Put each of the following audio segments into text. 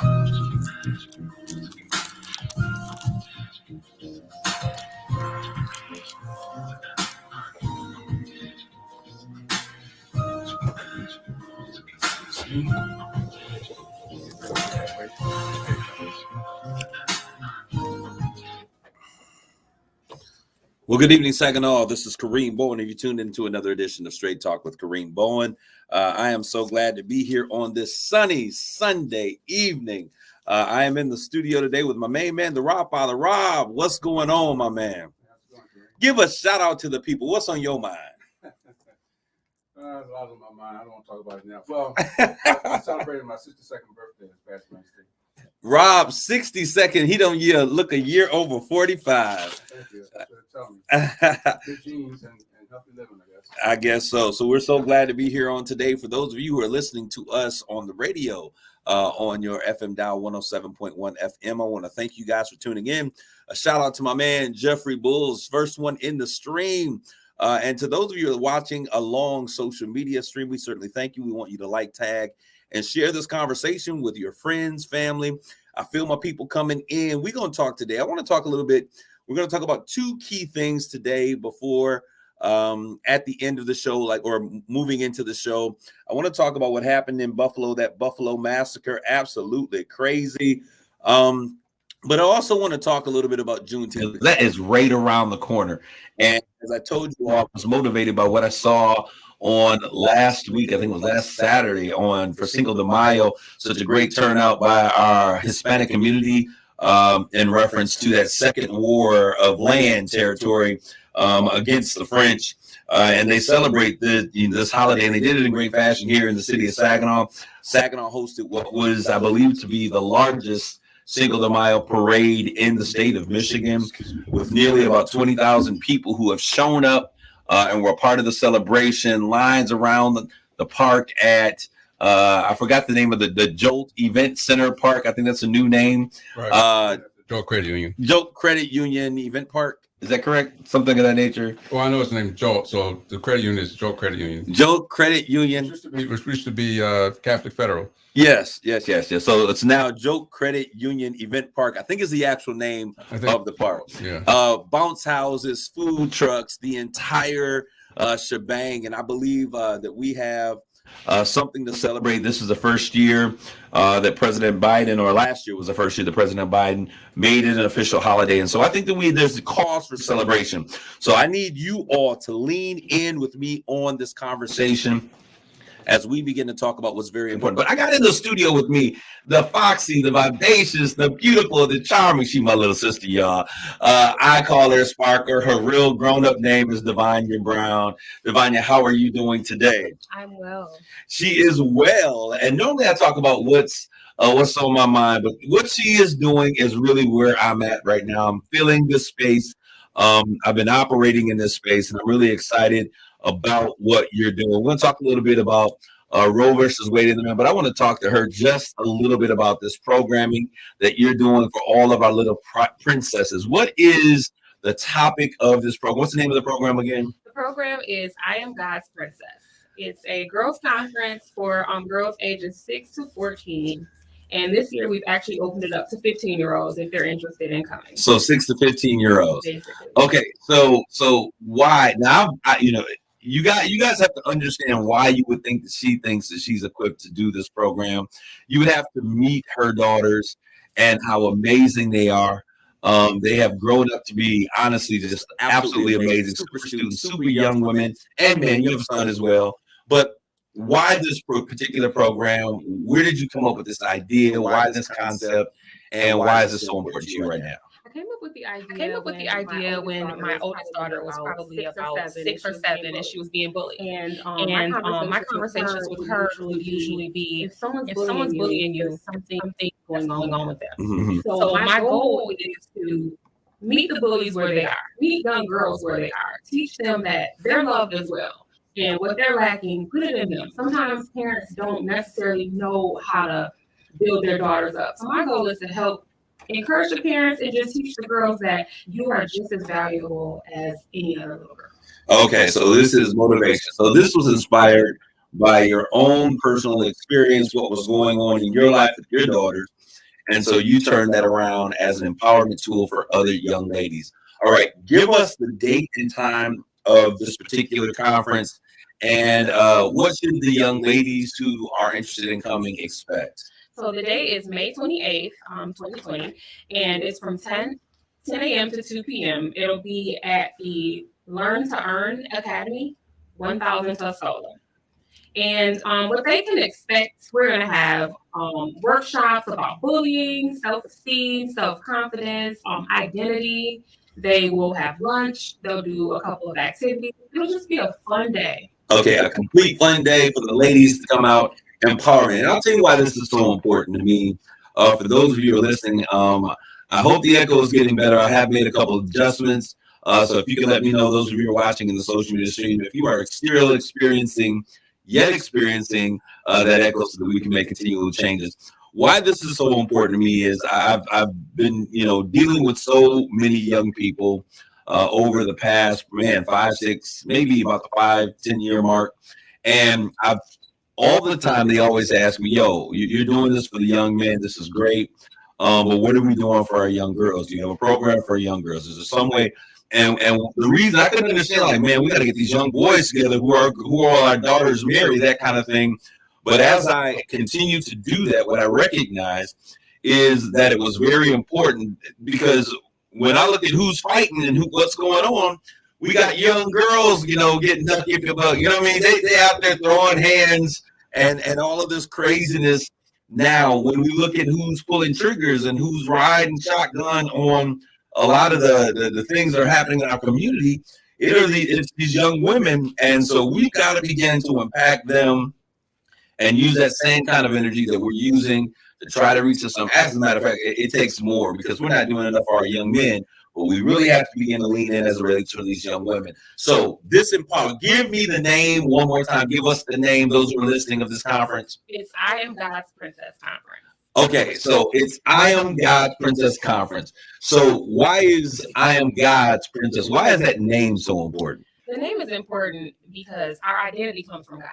Well, good evening, Saginaw. This is Kareem Bowen, and you tuned into another edition of Straight Talk with Kareem Bowen. I am so glad to be here on this sunny Sunday evening. I am in the studio today with my main man, the Rob Father. Rob, what's going on, my man? Give a shout out to the people. What's on your mind? There's a lot on my mind. I don't want to talk about it now. Well, I celebrated my 62nd birthday this past Wednesday. Rob, 62nd. He don't look a year over 45. Thank you. That's what they're telling me. Good genes and healthy living, I guess. I guess so. So we're so glad to be here on today. For those of you who are listening to us on the radio, on your FM dial 107.1 FM, I want to thank you guys for tuning in. A shout out to my man, Jeffrey Bulls, first one in the stream. And to those of you who are watching along social media stream, we certainly thank you. We want you to like, tag, and share this conversation with your friends, family. I feel my people coming in. We're going to talk today. I want to talk a little bit. We're going to talk about two key things today before at the end of the show, or moving into the show. I want to talk about what happened in Buffalo, that Buffalo massacre. Absolutely crazy. But I also want to talk a little bit about Juneteenth. That is right around the corner. And as I told you, I was motivated by what I saw on last week. I think it was last Saturday for Cinco de Mayo. Such a great turnout by our Hispanic community in reference to that second war of land territory against the French. And they celebrate this holiday, and they did it in great fashion here in the city of Saginaw. Saginaw hosted what was, I believe, to be the largest Cinco de Mayo parade in the state of Michigan, with nearly about 20,000 people who have shown up and were part of the celebration. Lines around the park at, I forgot the name of the Jolt Event Center Park. I think that's a new name. Right. Jolt Credit Union. Jolt Credit Union Event Park. Is that correct? Something of that nature? Well, I know it's named Jolt, so the credit union is Jolt Credit Union. Jolt Credit Union. Which used to be Catholic Federal. Yes. So it's now Jolt Credit Union Event Park. I think is the actual name of the park. Yeah. Bounce houses, food trucks, the entire shebang. And I believe that we have something to celebrate. This is the first year that President Biden, or last year was the first year that President Biden made it an official holiday. And so I think that there's a cause for celebration. So I need you all to lean in with me on this conversation as we begin to talk about what's very important. But I got in the studio with me the foxy, the vivacious, the beautiful, the charming. She's my little sister, y'all. I call her Sparker. Her real grown-up name is Devanya Brown. Devanya, how are you doing today? I'm well. She is well. And normally I talk about what's on my mind, but what she is doing is really where I'm at right now. I'm feeling this space. I've been operating in this space, and I'm really excited about what you're doing. We're going to talk a little bit about Roe versus Wade in the man, but I want to talk to her just a little bit about this programming that you're doing for all of our little princesses. What is the topic of this program? What's the name of the program again? The program is I Am God's Princess. It's a girls' conference for girls ages 6 to 14. And this year, we've actually opened it up to 15-year-olds if they're interested in coming. So 6 to 15-year-olds. Okay, so why now? You guys have to understand why you would think that she thinks that she's equipped to do this program. You would have to meet her daughters and how amazing they are. They have grown up to be, honestly, just absolutely amazing, super students, super young women, and men. You have a son as well. But why this particular program? Where did you come up with this idea? Why this concept? And why is this so important to you right now? I came up with the idea when my oldest daughter was probably about 6 or 7 and she was being bullied. And my conversations with her would usually be, if someone's bullying you, something going on with them. Mm-hmm. So my goal is to meet the bullies where they are, meet young girls where they are, teach them that they're loved as well. And what they're lacking, put it in them. Sometimes parents don't necessarily know how to build their daughters up. So my goal is to help encourage the parents and just teach the girls that you are just as valuable as any other little girl. Okay, so this is motivation. So this was inspired by your own personal experience, what was going on in your life with your daughters. And so you turn that around as an empowerment tool for other young ladies. All right, give us the date and time of this particular conference, and what should the young ladies who are interested in coming expect? So the day is May 28th, 2020, and it's from 10 a.m. to 2 p.m. It'll be at the Learn to Earn Academy, 1000 Tuscola. And what they can expect, we're going to have workshops about bullying, self-esteem, self-confidence, identity. They will have lunch. They'll do a couple of activities. It'll just be a fun day. Okay, a complete fun day for the ladies to come out empowerment. And I'll tell you why this is so important to me. For those of you who are listening, I hope the echo is getting better. I have made a couple of adjustments. So if you can let me know, those of you who are watching in the social media stream, if you are still experiencing that echo, so that we can make continual changes. Why this is so important to me is I've been dealing with so many young people over the past 5, 6, maybe about the 5-10 year mark, and I've all the time they always ask me, "Yo, you're doing this for the young men. This is great, but what are we doing for our young girls? Do you have a program for our young girls? Is there some way?" And the reason I couldn't understand, like, man, we got to get these young boys together who are our daughters marry, that kind of thing. But as I continue to do that, what I recognize is that it was very important, because when I look at who's fighting and what's going on, we got young girls, getting ducky about, what I mean? They out there throwing hands and all of this craziness. Now, when we look at who's pulling triggers and who's riding shotgun on a lot of the things that are happening in our community, it's these young women. And so we've got to begin to impact them and use that same kind of energy that we're using to try to reach some. As a matter of fact, it takes more, because we're not doing enough for our young men, but we really have to begin to lean in as it relates to these young women. So this empower. Give me the name one more time. Give us the name, those who are listening, of this conference. It's I Am God's Princess Conference. Okay, so it's I Am God's Princess Conference. So why is I Am God's Princess? Why is that name so important? The name is important because our identity comes from God.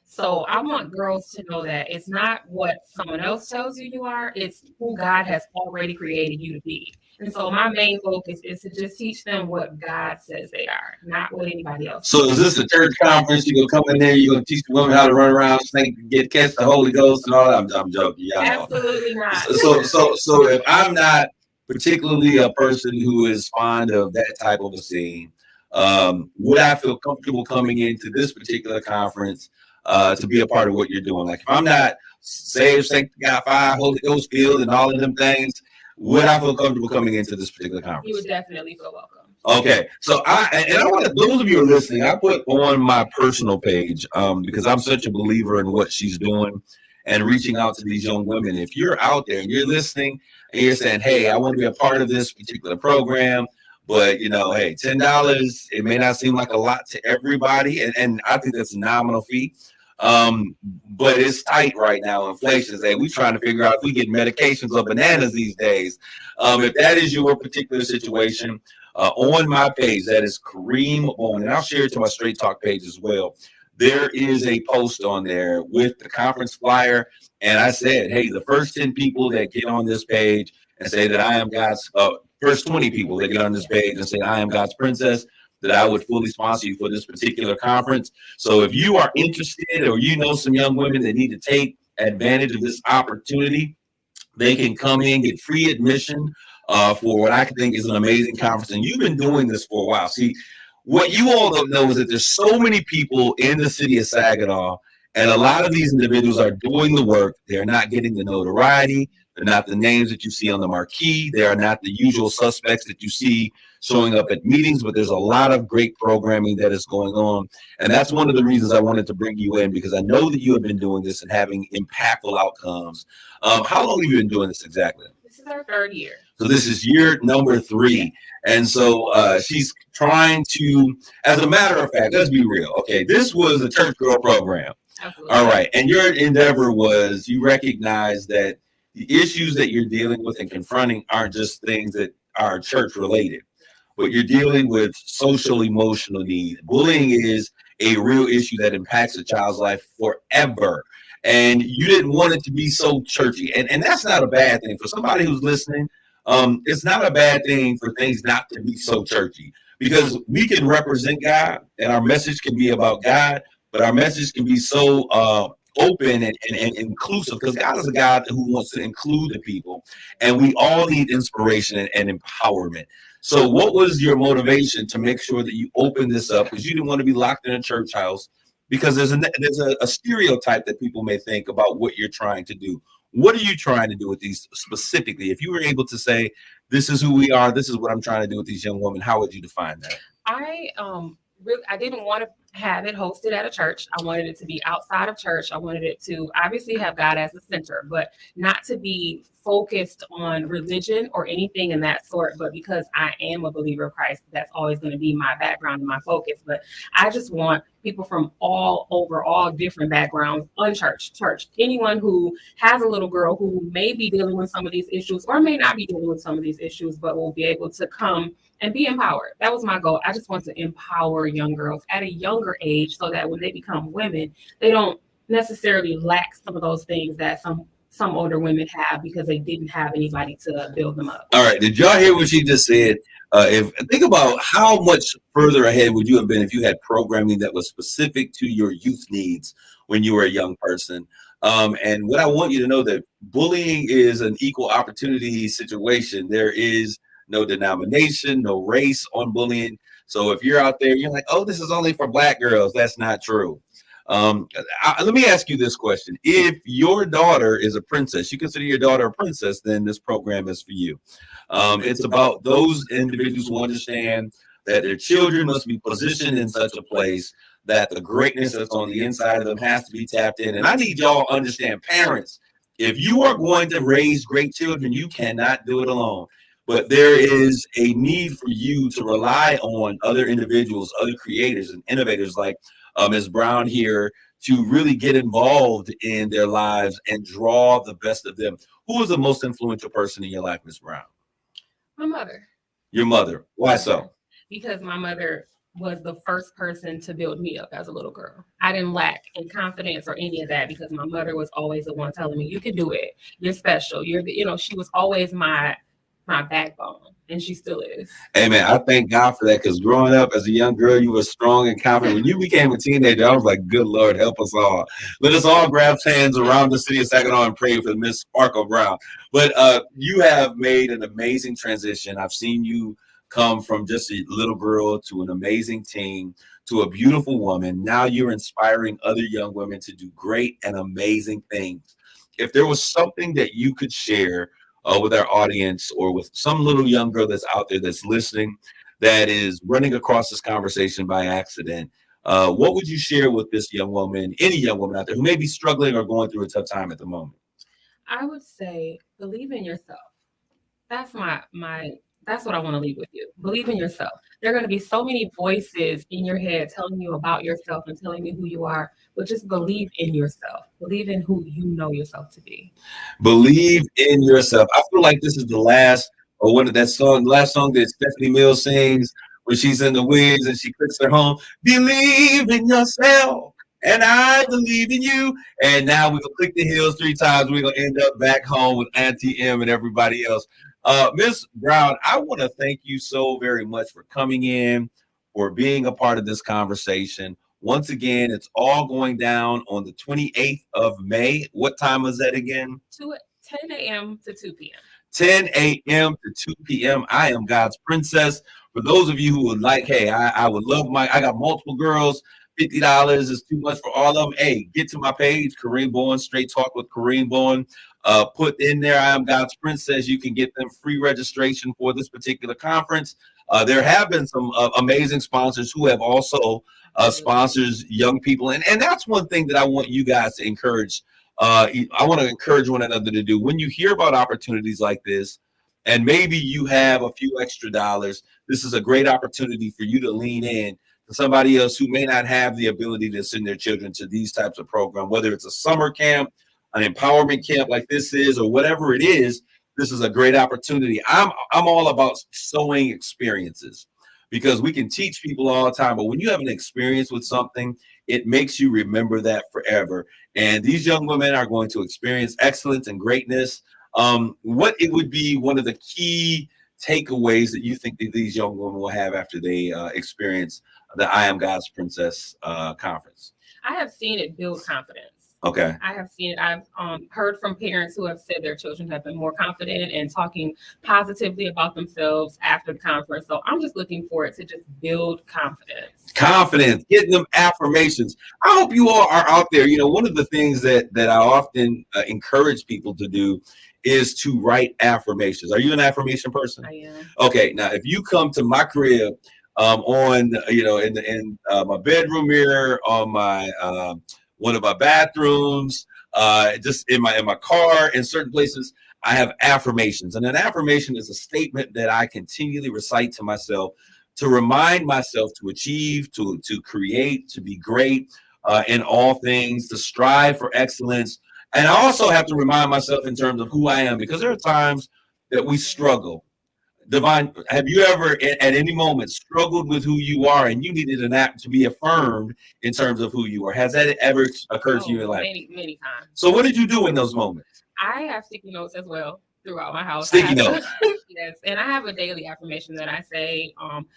So I want girls to know that it's not what someone else tells you you are, it's who God has already created you to be. And so my main focus is to just teach them what God says they are, not what anybody else. So is this a church conference? You're going to come in there, you're going to teach the women how to run around, sing, catch the Holy Ghost and all that? I'm joking. Absolutely not. So if I'm not particularly a person who is fond of that type of a scene, would I feel comfortable coming into this particular conference to be a part of what you're doing? Like, if I'm not saved, sanctified, fire, Holy Ghost filled, and all of them things, would I feel comfortable coming into this particular conference? You would definitely feel welcome. Okay, so I want those of you who are listening, I put on my personal page, because I'm such a believer in what she's doing and reaching out to these young women. If you're out there and you're listening and you're saying, "Hey, I want to be a part of this particular program," but hey, $10, it may not seem like a lot to everybody, and I think that's a nominal fee. But it's tight right now. Inflation is we're trying to figure out if we get medications or bananas these days. If that is your particular situation, on my page, that is Kareem Bowen, and I'll share it to my Straight Talk page as well. There is a post on there with the conference flyer, and I said, hey, the first 10 people that get on this page and say that I am God's, first 20 people that get on this page and say I am God's princess, that I would fully sponsor you for this particular conference. So if you are interested, or some young women that need to take advantage of this opportunity, they can come in, get free admission for what I think is an amazing conference. And you've been doing this for a while. See, what you all don't know is that there's so many people in the city of Saginaw, and a lot of these individuals are doing the work. They're not getting the notoriety. They're not the names that you see on the marquee. They are not the usual suspects that you see showing up at meetings, but there's a lot of great programming that is going on. And that's one of the reasons I wanted to bring you in, because I know that you have been doing this and having impactful outcomes. How long have you been doing this exactly? This is our 3rd year. So this is year number 3. And so she's trying to, as a matter of fact, let's be real. Okay, this was a church girl program. Absolutely. All right. And your endeavor was, you recognize that the issues that you're dealing with and confronting aren't just things that are church related, but you're dealing with social emotional need. Bullying is a real issue that impacts a child's life forever. and you didn't want it to be so churchy. And that's not a bad thing for somebody who's listening. It's not a bad thing for things not to be so churchy, because we can represent God and our message can be about God, but our message can be so open and inclusive, because God is a God who wants to include the people, and we all need inspiration and empowerment. So what was your motivation to make sure that you opened this up? Because you didn't want to be locked in a church house, because there's a stereotype that people may think about what you're trying to do. What are you trying to do with these specifically? If you were able to say, this is who we are, this is what I'm trying to do with these young women, how would you define that? I didn't want to have it hosted at a church. I wanted it to be outside of church. I wanted it to obviously have God as the center, but not to be focused on religion or anything in that sort. But because I am a believer of Christ, that's always going to be my background and my focus. But I just want people from all over, all different backgrounds, unchurched, church, anyone who has a little girl who may be dealing with some of these issues or may not be dealing with some of these issues, but will be able to come and be empowered. That was my goal. I just want to empower young girls at a younger age so that when they become women, they don't necessarily lack some of those things that some older women have because they didn't have anybody to build them up. All right. Did y'all hear what she just said? If think about how much further ahead would you have been if you had programming that was specific to your youth needs when you were a young person? And what I want you to know, that bullying is an equal opportunity situation. There is no denomination, no race on bullying. So if you're out there, you're like, oh, this is only for Black girls. That's not true. Let me ask you this question. If your daughter is a princess, you consider your daughter a princess, then this program is for you. It's about those individuals who understand that their children must be positioned in such a place that the greatness that's on the inside of them has to be tapped in. And I need y'all to understand, parents, if you are going to raise great children, you cannot do it alone. But there is a need for you to rely on other individuals, other creators and innovators like Ms. Brown here, to really get involved in their lives and draw the best of them. Who was the most influential person in your life, Ms. Brown? My mother. Your mother. Why so? Because my mother was the first person to build me up as a little girl. I didn't lack in confidence or any of that because my mother was always the one telling me, you can do it. You're special. She was always my backbone, and she still is. Hey man, I thank God for that, because growing up as a young girl, you were strong and confident. When you became a teenager, I was like, good Lord, help us all. Let us all grab hands around the city of Saginaw and pray for Miss Sparkle Brown. But you have made an amazing transition. I've seen you come from just a little girl to an amazing teen to a beautiful woman. Now you're inspiring other young women to do great and amazing things. If there was something that you could share with our audience, or with some little young girl that's out there that's listening, that is running across this conversation by accident, what would you share with this young woman, any young woman out there who may be struggling or going through a tough time at the moment? I would say believe in yourself. That's that's what I want to leave with you. Believe in yourself. There are going to be so many voices in your head telling you about yourself and telling you who you are, but just believe in yourself. Believe in who you know yourself to be. Believe in yourself. I feel like this is the last song that Stephanie Mills sings when she's in the wigs and she clicks her home. Believe in yourself, and I believe in you. And now we're gonna click the heels 3 times. We're gonna end up back home with Auntie M and everybody else. Miss Brown, I want to thank you so very much for coming in, for being a part of this conversation. Once again, it's all going down on the 28th of May. What time is that again? 10 a.m. to 2 p.m. 10 a.m. to 2 p.m. I am God's Princess. For those of you who would like, hey, I would love I got multiple girls. $50 is too much for all of them. Hey, get to my page, Kareem Bowen, Straight Talk with Kareem Bowen. Put in there, I am God's Princess. You can get them free registration for this particular conference. There have been some amazing sponsors who have also sponsors young people. And that's one thing that I want you guys to encourage. I want to encourage one another to do. When you hear about opportunities like this, and maybe you have a few extra dollars, this is a great opportunity for you to lean in to somebody else who may not have the ability to send their children to these types of programs, whether it's a summer camp, an empowerment camp like this is, or whatever it is. This is a great opportunity. I'm all about sowing experiences, because we can teach people all the time, but when you have an experience with something, it makes you remember that forever. And these young women are going to experience excellence and greatness. What it would be one of the key takeaways that you think that these young women will have after they experience the I Am God's Princess conference? I have seen it build confidence. Okay. I have seen it. I've heard from parents who have said their children have been more confident and talking positively about themselves after the conference. So I'm just looking for it to just build confidence. Confidence, getting them affirmations. I hope you all are out there. You know, one of the things that I often encourage people to do is to write affirmations. Are you an affirmation person? I am. Okay, now if you come to my crib on, you know, in my bedroom mirror, on my one of my bathrooms, just in my car, in certain places, I have affirmations. And an affirmation is a statement that I continually recite to myself to remind myself to achieve, to create, to be great in all things, to strive for excellence. And I also have to remind myself in terms of who I am, because there are times that we struggle. Divine, have you ever at any moment struggled with who you are and you needed an act to be affirmed in terms of who you are? Has that ever occurred to you in life? Many times. So what did you do in those moments? I have sticky notes as well throughout my house. Sticky notes. Yes, and I have a daily affirmation that I say.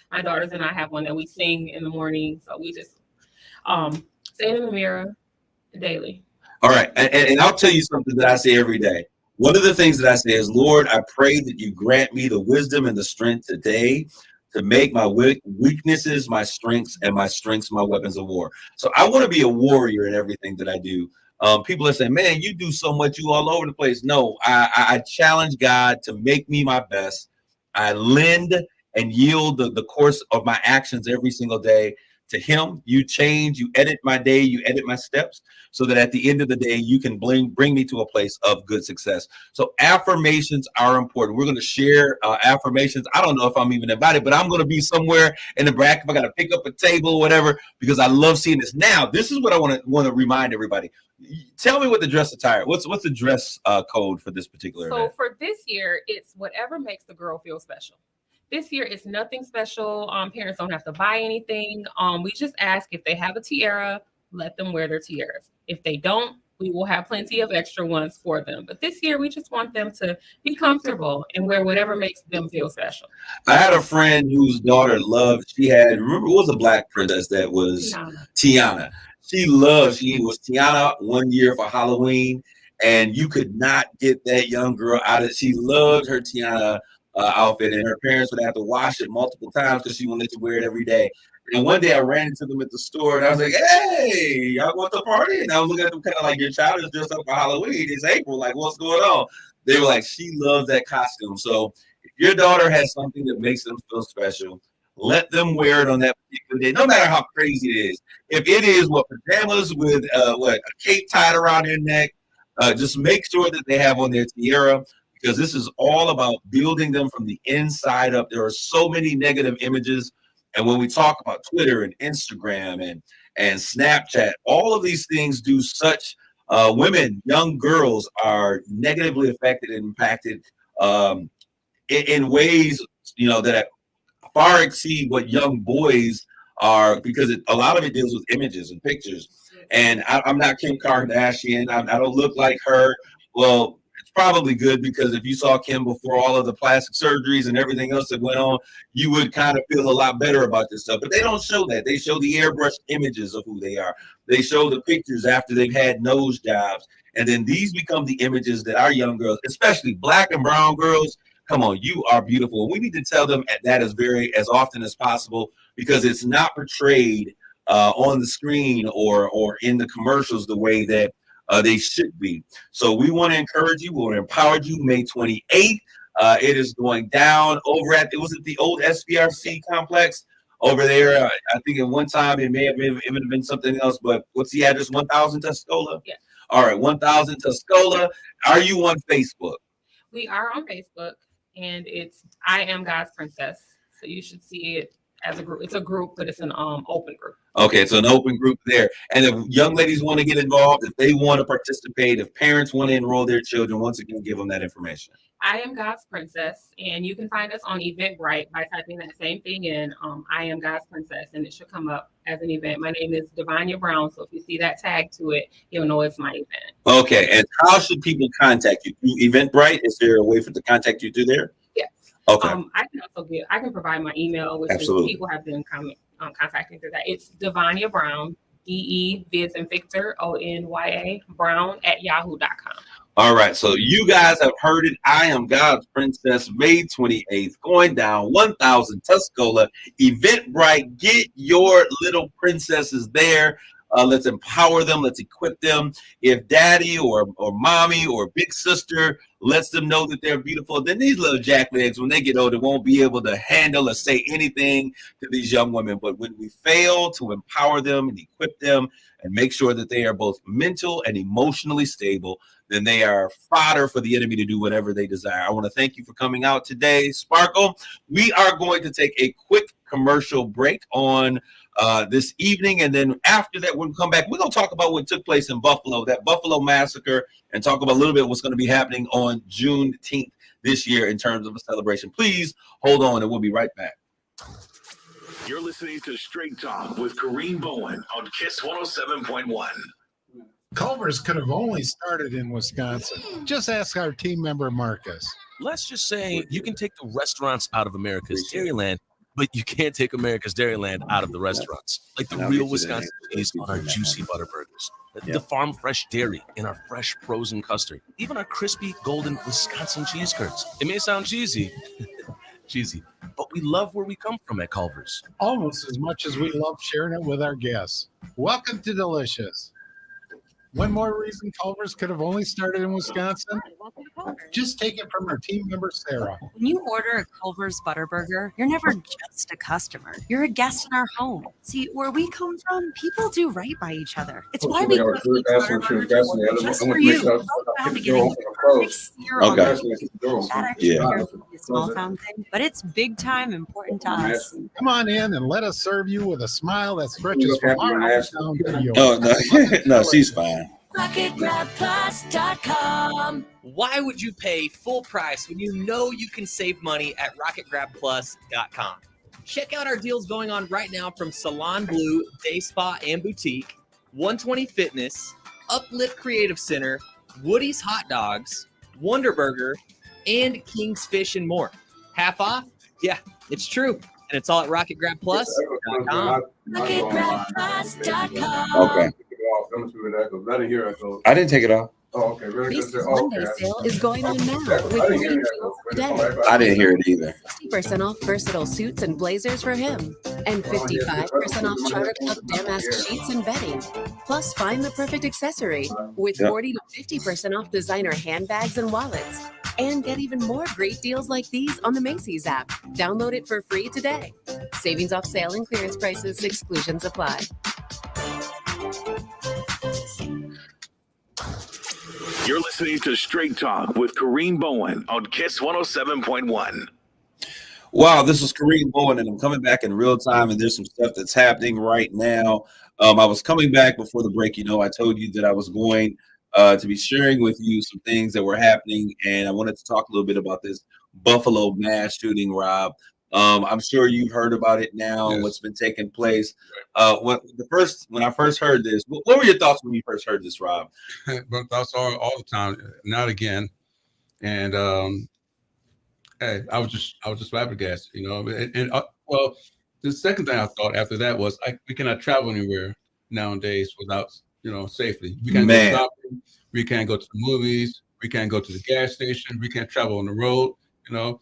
My daughters and I have one that we sing in the morning. So we just say it in the mirror daily. All right, and I'll tell you something that I say every day. One of the things that I say is, Lord, I pray that you grant me the wisdom and the strength today to make my weaknesses my strengths and my strengths my weapons of war. So I want to be a warrior in everything that I do. People are saying, man, you do so much, you all over the place. No, I challenge God to make me my best. I lend and yield the course of my actions every single day to him. You change, you edit my day, you edit my steps, so that at the end of the day, you can bring me to a place of good success. So affirmations are important. We're going to share affirmations. I don't know if I'm even invited, but I'm going to be somewhere in the back if I got to pick up a table or whatever, because I love seeing this. Now, this is what I want to remind everybody. Tell me what the dress attire. What's the dress code for this particular event? So for this year, it's whatever makes the girl feel special. This year, it's nothing special. Parents don't have to buy anything. We just ask if they have a tiara, let them wear their tiaras. If they don't, we will have plenty of extra ones for them. But this year, we just want them to be comfortable and wear whatever makes them feel special. I had a friend whose daughter loved, remember, it was a black princess that was Tiana. She was Tiana one year for Halloween, and you could not get that young girl out of it. She loved her Tiana outfit, and her parents would have to wash it multiple times because she wanted to wear it every day. And one day I ran into them at the store and I was like, hey, y'all want to party? And I was looking at them kind of like, your child is dressed up for Halloween. It's April. Like, what's going on? They were like, she loves that costume. So if your daughter has something that makes them feel special, let them wear it on that particular day, no matter how crazy it is. If it is pajamas with a cape tied around their neck, just make sure that they have on their tiara, because this is all about building them from the inside up. There are so many negative images. And when we talk about Twitter and Instagram and Snapchat, all of these things do such, women, young girls are negatively affected and impacted in ways, that far exceed what young boys are, because a lot of it deals with images and pictures. And I'm not Kim Kardashian. I don't look like her. Well, it's probably good, because if you saw Kim before all of the plastic surgeries and everything else that went on, you would kind of feel a lot better about this stuff. But they don't show that. They show the airbrushed images of who they are. They show the pictures after they've had nose jobs. And then these become the images that our young girls, especially black and brown girls, come on, you are beautiful. We need to tell them that as often as possible, because it's not portrayed on the screen or in the commercials the way that they should be. So we want to encourage you. We want to empower you. May 28th, it is going down over at, was it the old SBRC complex over there? I think at one time it may have been something else, but what's the address? 1000 Tuscola? Yeah. All right, 1000 Tuscola. Are you on Facebook? We are on Facebook, and it's I Am God's Princess. So you should see it as a group. It's a group, but it's an open group. Okay, so an open group there. And if young ladies want to get involved, if they want to participate, if parents want to enroll their children, once again, give them that information. I Am God's Princess, and you can find us on Eventbrite by typing that same thing in, I Am God's Princess, and it should come up as an event. My name is Devania Brown, so if you see that tag to it, you'll know it's my event. Okay, and how should people contact you? Through Eventbrite? Is there a way to contact you through there? Yes. Okay. I can provide my email, which is, people have been contacting through that. It's Devania Brown, DE, Viz and Victor, ONYA, Brown @yahoo.com. All right, so you guys have heard it. I Am God's Princess, May 28th, going down 1000 Tuscola. Eventbrite, get your little princesses there. Let's empower them. Let's equip them. If daddy or mommy or big sister lets them know that they're beautiful, then these little jacklegs, when they get older, won't be able to handle or say anything to these young women. But when we fail to empower them and equip them and make sure that they are both mental and emotionally stable, then they are fodder for the enemy to do whatever they desire. I want to thank you for coming out today, Sparkle. We are going to take a quick commercial break on this evening, and then after that, we'll come back. We're going to talk about what took place in Buffalo, that Buffalo massacre, and talk about a little bit what's going to be happening on Juneteenth this year in terms of a celebration. Please hold on, and we'll be right back. You're listening to Straight Talk with Kareem Bowen on KISS 107.1. Culver's could have only started in Wisconsin. Just ask our team member, Marcus. Let's just say you can take the restaurants out of America's Dairyland, but you can't take America's Dairyland out of the restaurants. Like the real Wisconsin cheese on our juicy butter burgers, the farm fresh dairy in our fresh frozen custard, even our crispy golden Wisconsin cheese curds. It may sound cheesy, but we love where we come from at Culver's. Almost as much as we love sharing it with our guests. Welcome to Delicious. One more reason Culver's could have only started in Wisconsin. Just take it from our team member, Sarah. When you order a Culver's Butterburger, you're never just a customer. You're a guest in our home. See, where we come from, people do right by each other. It's why we cook each Butterburger just for you. Go down to getting the perfect sear on a small town thing, but it's big time important to us. Come on in and let us serve you with a smile that stretches from our house down to yours. Oh, no, no, she's fine. RocketGrabPlus.com. Why would you pay full price when you know you can save money at RocketGrabPlus.com? Check out our deals going on right now from Salon Blue, Day Spa and Boutique, 120 Fitness, Uplift Creative Center, Woody's Hot Dogs, Wonder Burger, and King's Fish and more. Half off? Yeah, it's true. And it's all at RocketGrabPlus.com. RocketGrabPlus.com. Okay. I didn't take it off. Oh, okay. Macy's Monday sale is going on now with great deals today. I didn't hear it either. 60% off versatile suits and blazers for him, and 55% off Charter Club damask sheets and bedding. Plus, find the perfect accessory with 40 to 50% off designer handbags and wallets. And get even more great deals like these on the Macy's app. Download it for free today. Savings off sale and clearance prices. Exclusions apply. You're listening to Straight Talk with Kareem Bowen on KISS 107.1. Wow, this is Kareem Bowen, and I'm coming back in real time, and there's some stuff that's happening right now. I was coming back before the break. You know, I told you that I was going to be sharing with you some things that were happening, and I wanted to talk a little bit about this Buffalo mass shooting, Rob. I'm sure you've heard about it now, yes. What's been taking place. When I first heard this, what were your thoughts when you first heard this, Rob? But thoughts all the time, not again. And hey, I was just flabbergasted, you know. And well, the second thing I thought after that was we cannot travel anywhere nowadays without, you know, safely. We can't go shopping, we can't go to the movies, we can't go to the gas station, we can't travel on the road, you know.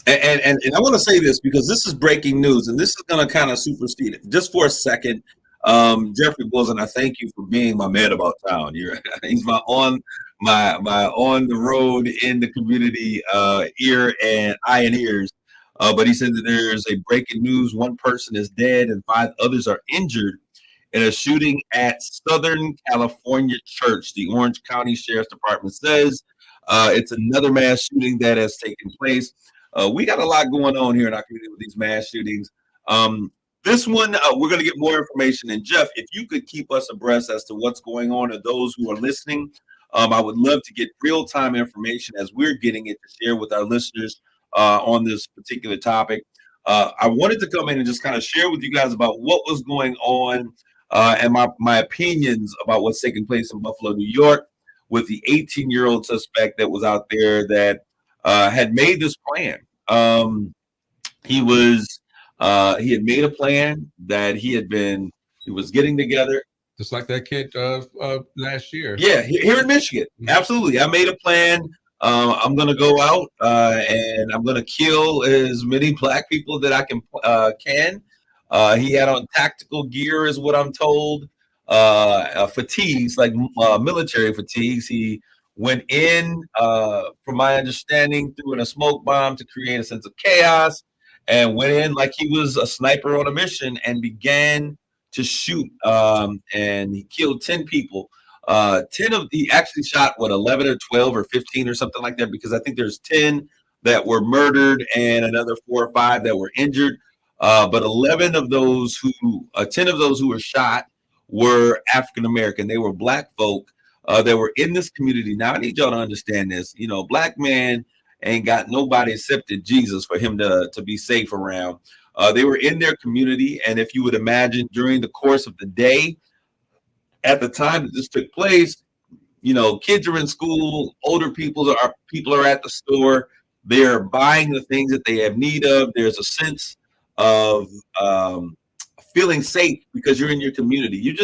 And I want to say this because this is breaking news, and this is going to kind of supersede it. Just for a second, Jeffrey Wilson, I thank you for being my man about town. He's my on the road in the community ear and eye and ears. But he said that there's a breaking news: 1 person is dead and 5 others are injured in a shooting at Southern California Church. The Orange County Sheriff's Department says it's another mass shooting that has taken place. We got a lot going on here in our community with these mass shootings. This one, we're going to get more information. And Jeff, if you could keep us abreast as to what's going on, and those who are listening, I would love to get real-time information as we're getting it to share with our listeners on this particular topic. I wanted to come in and just kind of share with you guys about what was going on and my opinions about what's taking place in Buffalo, New York, with the 18-year-old suspect that was out there that had made this plan. He had made a plan that he was getting together. Just like that kid last year. Yeah, here in Michigan. Absolutely. I made a plan. I'm going to go out and I'm going to kill as many black people that I can. He had on tactical gear, is what I'm told. Fatigues, like military fatigues. He went in, from my understanding, threw in a smoke bomb to create a sense of chaos, and went in like he was a sniper on a mission and began to shoot. And he killed 10 people. He actually shot 11 or 12 or 15 or something like that, because I think there's 10 that were murdered and another 4 or 5 that were injured. But 10 of those who were shot were African American. They were black folk that were in this community. Now I need y'all to understand this. Black man ain't got nobody except Jesus for him to be safe around. They were in their community, and if you would imagine, during the course of the day, at the time that this took place, kids are in school, older people are at the store, they're buying the things that they have need of. There's a sense of feeling safe because you're in your community.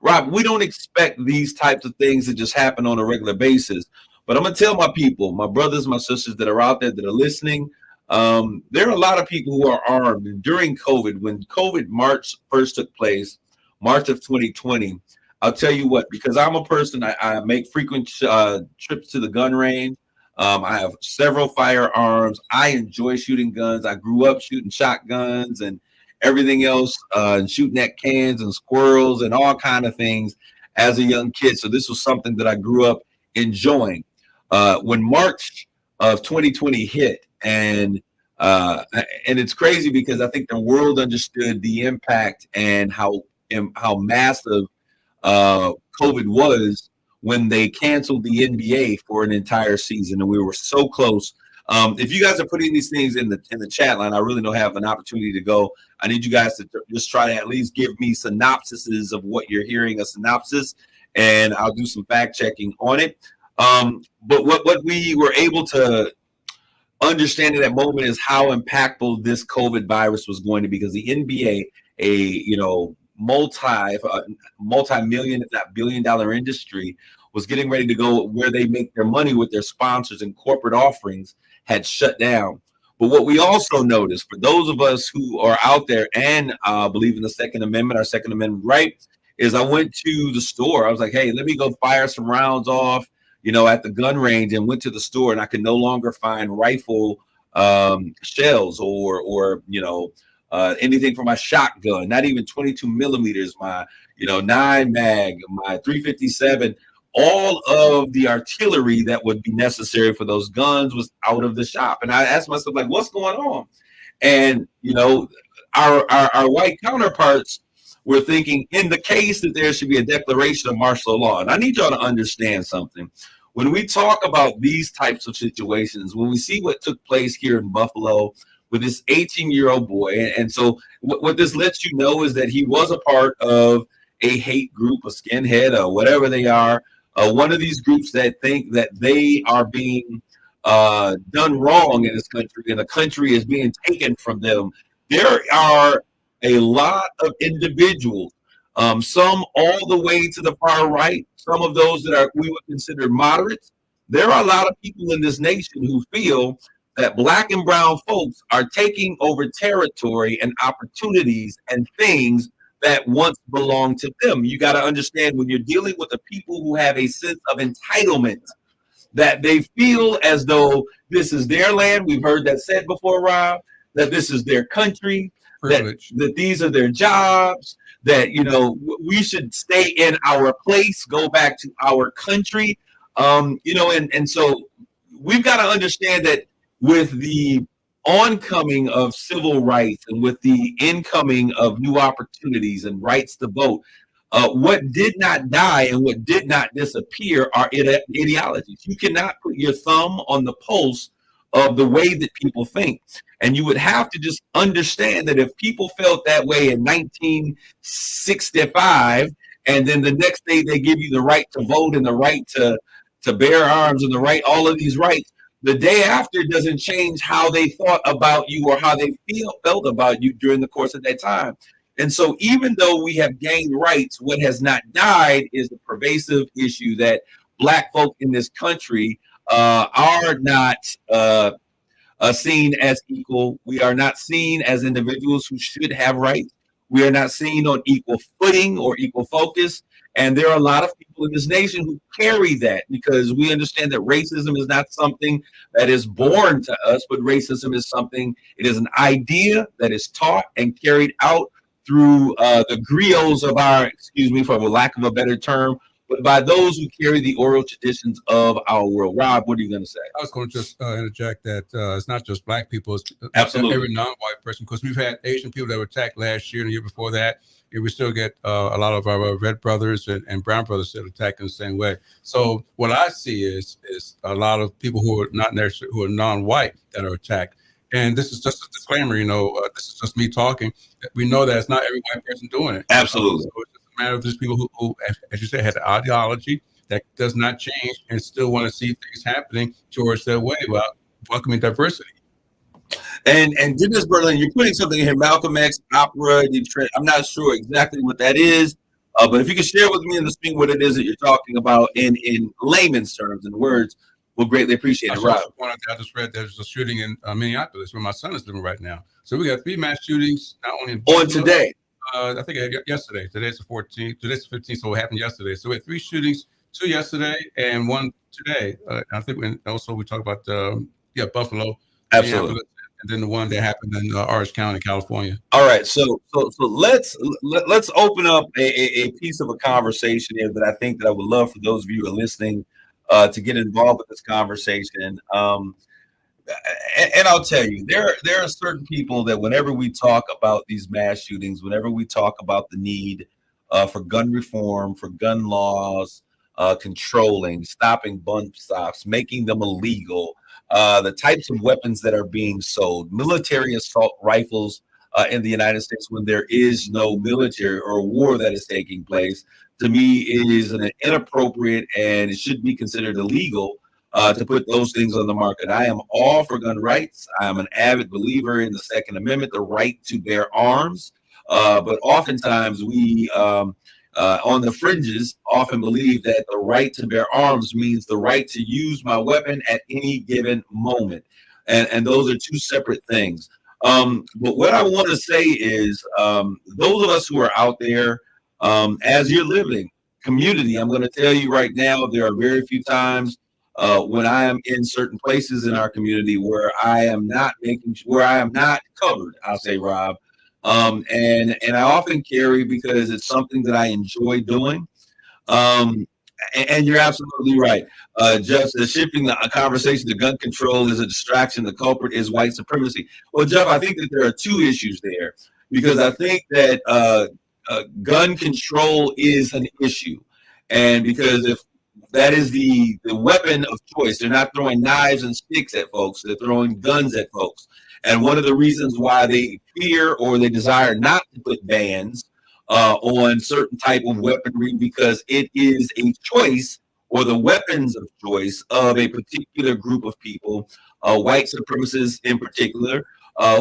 Rob, we don't expect these types of things to just happen on a regular basis. But I'm going to tell my people, my brothers, my sisters that are out there that are listening, there are a lot of people who are armed. And during COVID, when COVID March first took place, March of 2020, I'll tell you what, because I'm a person, I make frequent trips to the gun range. I have several firearms. I enjoy shooting guns. I grew up shooting shotguns and everything else, and shooting at cans and squirrels and all kind of things as a young kid. So this was something that I grew up enjoying. When March of 2020 hit, and it's crazy because I think the world understood the impact and how massive COVID was when they canceled the NBA for an entire season, and we were so close. If you guys are putting these things in the chat line, I really don't have an opportunity to go. I need you guys to just try to at least give me synopsises of what you're hearing, a synopsis, and I'll do some fact checking on it. But what we were able to understand at that moment is how impactful this COVID virus was going to be, because the NBA, a multi-million, if not billion-dollar industry, was getting ready to go where they make their money with their sponsors and corporate offerings, had shut down. But what we also noticed, for those of us who are out there and believe in the Second Amendment, our Second Amendment right, is I went to the store. I was like, hey, let me go fire some rounds off, at the gun range, and went to the store, and I could no longer find rifle shells or anything for my shotgun, not even 22 millimeters, my 9 mag, my 357. All of the artillery that would be necessary for those guns was out of the shop. And I asked myself, like, what's going on? And, our white counterparts were thinking, in the case that there should be a declaration of martial law. And I need y'all to understand something. When we talk about these types of situations, when we see what took place here in Buffalo with this 18-year-old boy, and so what this lets you know is that he was a part of a hate group, a skinhead, or whatever they are, one of these groups that think that they are being done wrong in this country, and the country is being taken from them. There are a lot of individuals, some all the way to the far right, some of those that we would consider moderates. There are a lot of people in this nation who feel that black and brown folks are taking over territory and opportunities and things that once belonged to them. You got to understand, when you're dealing with the people who have a sense of entitlement, that they feel as though this is their land. We've heard that said before, Rob, that this is their country, that these are their jobs, that, we should stay in our place, go back to our country. And so we've got to understand that with the oncoming of civil rights and with the incoming of new opportunities and rights to vote, what did not die and what did not disappear are ideologies. You cannot put your thumb on the pulse of the way that people think. And you would have to just understand that if people felt that way in 1965, and then the next day they give you the right to vote and the right to bear arms and the right, all of these rights, the day after doesn't change how they thought about you or how they felt about you during the course of that time. And so even though we have gained rights, what has not died is the pervasive issue that Black folk in this country are not seen as equal. We are not seen as individuals who should have rights. We are not seen on equal footing or equal focus. And there are a lot of people in this nation who carry that, because we understand that racism is not something that is born to us, but racism is something, it is an idea that is taught and carried out through the griots of our, excuse me for a lack of a better term, but by those who carry the oral traditions of our world. Rob, what are you going to say? I was going to just interject that it's not just Black people, it's absolutely every non-white person, because we've had Asian people that were attacked last year and the year before that, and we still get a lot of our red brothers and brown brothers that are attacked in the same way. So what I see is a lot of people who are not necessarily, who are non-white, that are attacked. And this is just a disclaimer, this is just me talking. We know that it's not every white person doing it. Absolutely. So it's just a matter of these people who, as you said, had an ideology that does not change and still want to see things happening towards their way about welcoming diversity. And Dennis Berlin, you're putting something in here, Malcolm X, opera, I'm not sure exactly what that is, but if you can share with me in the screen what it is that you're talking about in layman's terms and words, we'll greatly appreciate it, Rob. I just read there's a shooting in Minneapolis where my son is living right now. So we got 3 mass shootings, not only in on today. I think yesterday. Today's the 14th. Today's the 15th, so it happened yesterday. So we had 3 shootings, 2 yesterday and 1 today. I think we talk about Buffalo. Absolutely. And then the one that happened in Orange County, California. All right, so let's open up a piece of a conversation here that I think that I would love for those of you who are listening to get involved with this conversation. And I'll tell you, there are certain people that whenever we talk about these mass shootings, whenever we talk about the need for gun reform, for gun laws, controlling, stopping bump stocks, making them illegal, the types of weapons that are being sold, military assault rifles in the United States when there is no military or war that is taking place, to me is an inappropriate, and it should be considered illegal to put those things on the market. I am all for gun rights. I am an avid believer in the Second Amendment, the right to bear arms. But oftentimes we, on the fringes, often believe that the right to bear arms means the right to use my weapon at any given moment. And those are 2 separate things. But what I want to say is those of us who are out there, as you're living community, I'm going to tell you right now, there are very few times when I am in certain places in our community where I am not covered, I'll say, Rob. And I often carry because it's something that I enjoy doing. And you're absolutely right. Jeff says, shifting the conversation to gun control is a distraction. The culprit is white supremacy. Well, Jeff, I think that there are 2 issues there, because I think that gun control is an issue. And because if that is the weapon of choice, they're not throwing knives and sticks at folks, they're throwing guns at folks. And one of the reasons why they fear or they desire not to put bans on certain type of weaponry, because it is a choice or the weapons of choice of a particular group of people, white supremacists in particular,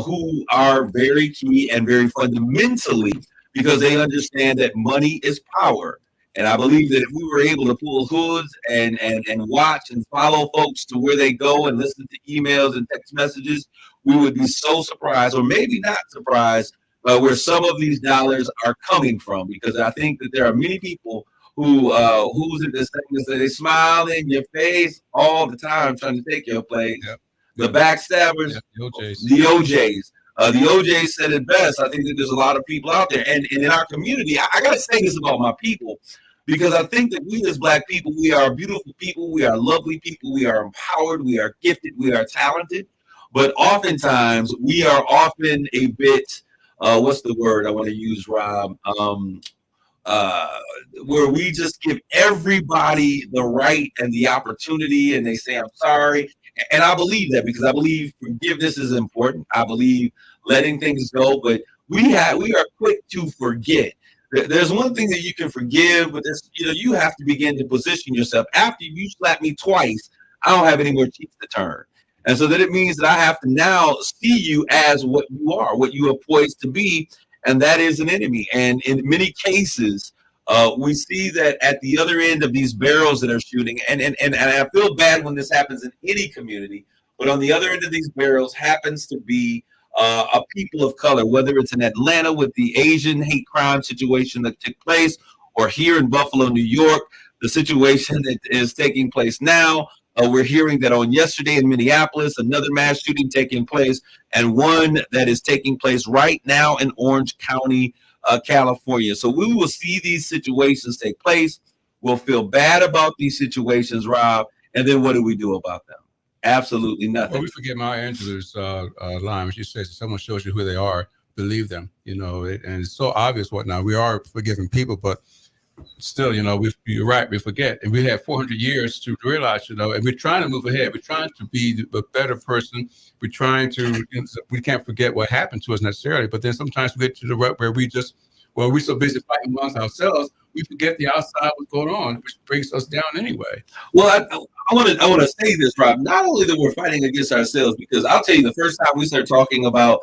who are very key and very fundamentally, because they understand that money is power. And I believe that if we were able to pull hoods and watch and follow folks to where they go and listen to emails and text messages, we would be so surprised, or maybe not surprised, where some of these dollars are coming from. Because I think that there are many people who's in this thing that they smile in your face all the time trying to take your place. Yep. The backstabbers, the OJs. The OJ said it best. I think that there's a lot of people out there. And in our community, I got to say this about my people, because I think that we as Black people, we are beautiful people. We are lovely people. We are empowered. We are gifted. We are talented. but oftentimes we are often a bit, what's the word I want to use, Rob? Where we just give everybody the right and the opportunity, and they say, I'm sorry. And I believe that, because I believe forgiveness is important. I believe letting things go, but we are quick to forget. There's one thing that you can forgive, but you have to begin to position yourself. After you slap me twice, I don't have any more cheeks to turn. And so that it means that I have to now see you as what you are, what you are poised to be, and that is an enemy. And in many cases, we see that at the other end of these barrels that are shooting, and I feel bad when this happens in any community, but on the other end of these barrels happens to be a people of color, whether it's in Atlanta with the Asian hate crime situation that took place, or here in Buffalo, New York, the situation that is taking place now. We're hearing that on yesterday in Minneapolis, another mass shooting taking place, and one that is taking place right now in Orange County, California. So we will see these situations take place. We'll feel bad about these situations, Rob, and then what do we do about them? Absolutely nothing. Well, we forget Maya Angelou's line when she says, if someone shows you who they are, believe them. And it's so obvious whatnot. We are forgiving people, but still, you're right, we forget. And we have 400 years to realize, and we're trying to move ahead. We're trying to be a better person. We're trying to, we can't forget what happened to us necessarily, but then sometimes we get to the route where we're so busy fighting amongst ourselves, we forget the outside what's going on, which brings us down anyway. Well, I want to say this, Rob, not only that we're fighting against ourselves, because I'll tell you, the first time we start talking about,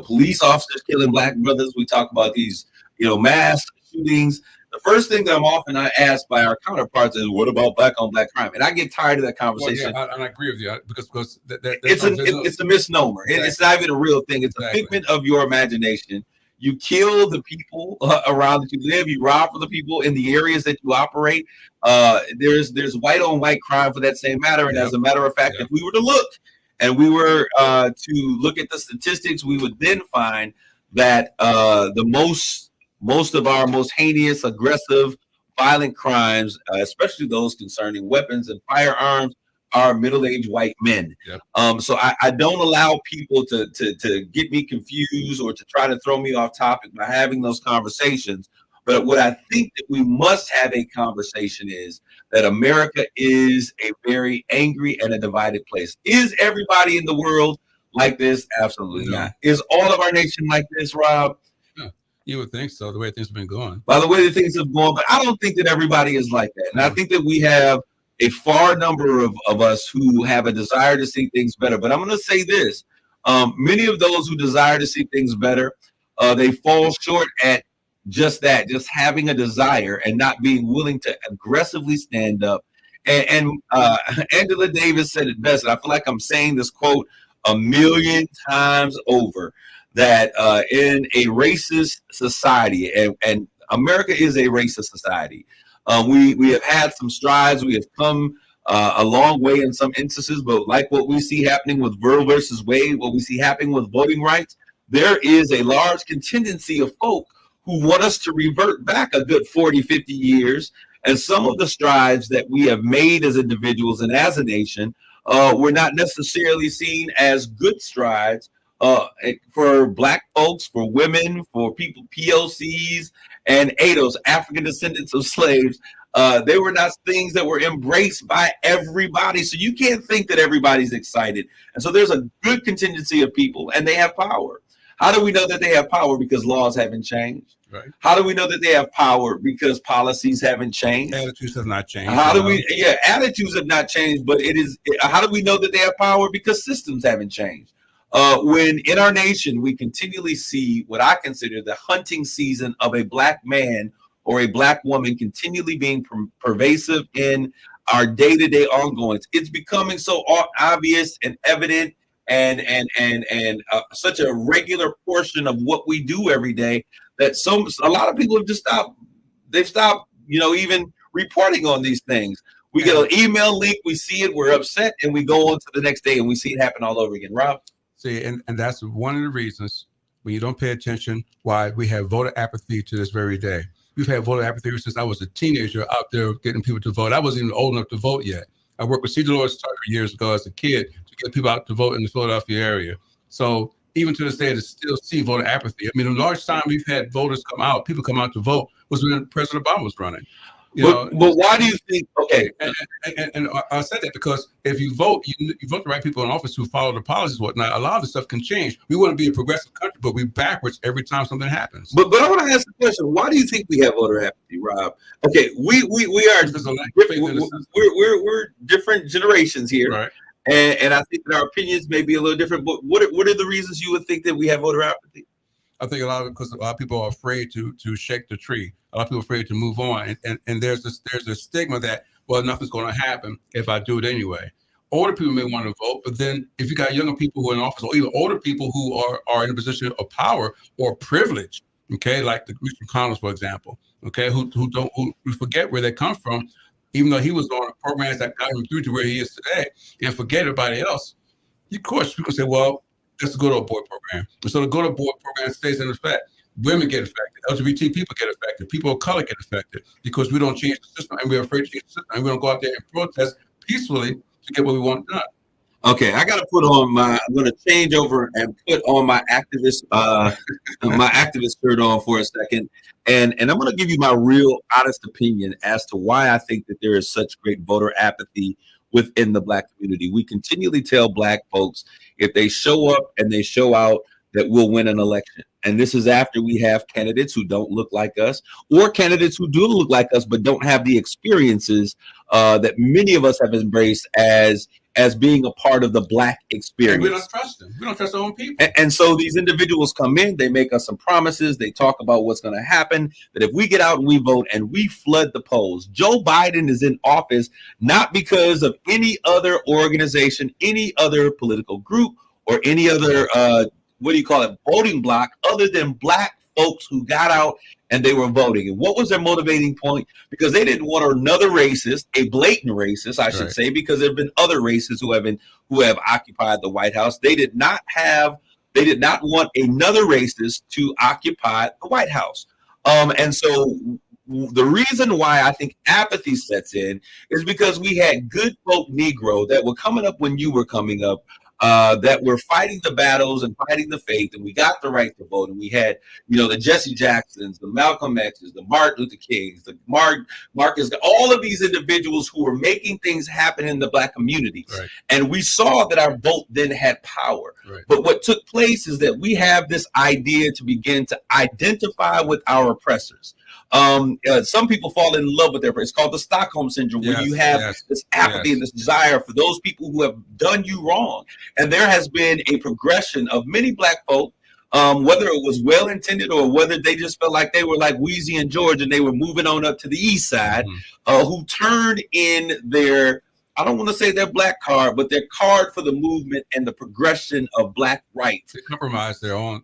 police officers killing Black brothers, we talk about these, mass shootings. The first thing that I'm often asked by our counterparts is, "What about Black on Black crime?" And I get tired of that conversation. Well, yeah, I agree with you because it's a misnomer. Exactly. It's not even a real thing. It's a figment of your imagination. You kill the people around that you live. You rob from the people in the areas that you operate. There's white on white crime for that same matter. And as a matter of fact, if we were to look and we were to look at the statistics, we would then find that most of our most heinous, aggressive, violent crimes, especially those concerning weapons and firearms, are middle-aged white men. Yep. So I don't allow people to get me confused or to try to throw me off topic by having those conversations. But what I think that we must have a conversation is that America is a very angry and a divided place. Is everybody in the world like this? Absolutely not. Is all of our nation like this, Rob? You would think so, the way things have been going. By the way that things have gone, but I don't think that everybody is like that. And I think that we have a far number of us who have a desire to see things better. But I'm going to say this. Many of those who desire to see things better, they fall short at just that, just having a desire and not being willing to aggressively stand up. And Angela Davis said it best, and I feel like I'm saying this quote a million times over, that in a racist society, and America is a racist society, we have had some strides. We have come a long way in some instances, but like what we see happening with Roe versus Wade, what we see happening with voting rights, there is a large contingency of folk who want us to revert back a good 40, 50 years. And some of the strides that we have made as individuals and as a nation were not necessarily seen as good strides for Black folks, for women, for people, POCs, and ADOS, African descendants of slaves. They were not things that were embraced by everybody. So you can't think that everybody's excited. And so there's a good contingency of people, and they have power. How do we know that they have power? Because laws haven't changed. Right. How do we know that they have power? Because policies haven't changed. Attitudes have not changed. How do we? Yeah, attitudes have not changed. But how do we know that they have power? Because systems haven't changed. When in our nation we continually see what I consider the hunting season of a Black man or a Black woman continually being pervasive in our day-to-day ongoings, it's becoming so obvious and evident and such a regular portion of what we do every day that a lot of people have just stopped. They've stopped, even reporting on these things. We get an email link, we see it, we're upset, and we go on to the next day and we see it happen all over again. Rob? See, and that's one of the reasons when you don't pay attention why we have voter apathy to this very day. We've had voter apathy since I was a teenager out there getting people to vote. I wasn't even old enough to vote yet. I worked with C. Dolores Tucker years ago as a kid to get people out to vote in the Philadelphia area. So even to this day, there's still see voter apathy. I mean, the large time we've had voters come out, people come out to vote, was when President Obama was running. But why do you think? Okay, and I said that because if you vote, you vote the right people in office who follow the policies, whatnot. A lot of the stuff can change. We want to be a progressive country, but we're backwards every time something happens. But I want to ask the question: why do you think we have voter apathy, Rob? Okay, we are we're different generations here, right? And I think that our opinions may be a little different. But what are the reasons you would think that we have voter apathy? I think a lot of it because a lot of people are afraid to shake the tree. A lot of people are afraid to move on, and there's a stigma that, well, nothing's going to happen if I do it anyway. Older people may want to vote, but then if you got younger people who are in office, or even older people who are in a position of power or privilege, okay, like the Mitch McConnell, for example, okay, who forget where they come from, even though he was on programs that got him through to where he is today, and forget everybody else. Of course, people say, well, that's a good old boy program. And so the good old boy program stays in effect. Women get affected. LGBT people get affected. People of color get affected because we don't change the system, and we're afraid to change the system, and we don't go out there and protest peacefully to get what we want done. Okay, I got to put on I'm going to change over and put on my activist shirt on for a second, and I'm going to give you my real honest opinion as to why I think that there is such great voter apathy within the Black community. We continually tell Black folks if they show up and they show out that we'll win an election. And this is after we have candidates who don't look like us, or candidates who do look like us but don't have the experiences that many of us have embraced as being a part of the Black experience. And we don't trust them. We don't trust our own people. And so these individuals come in, they make us some promises, they talk about what's going to happen, that if we get out and we vote and we flood the polls. Joe Biden is in office not because of any other organization, any other political group, or any other voting block other than Black folks who got out and they were voting. And what was their motivating point? Because they didn't want another racist, a blatant racist, I should say, because there have been other racists who have occupied the White House. They did not want another racist to occupy the White House. And so the reason why I think apathy sets in is because we had good folk Negro that were coming up when you were coming up, that were fighting the battles and fighting the faith, and we got the right to vote. And we had, the Jesse Jacksons, the Malcolm X's, the Martin Luther Kings, the Marcus, all of these individuals who were making things happen in the Black community. Right. And we saw that our vote then had power. Right. But what took place is that we have this idea to begin to identify with our oppressors. Some people fall in love with their oppressors. It's called the Stockholm syndrome, where you have this apathy and this desire for those people who have done you wrong. And there has been a progression of many Black folk, whether it was well-intended or whether they just felt like they were like Wheezy and George and they were moving on up to the east side, who turned in their, I don't want to say their Black card, but their card for the movement and the progression of Black rights. They compromised their own.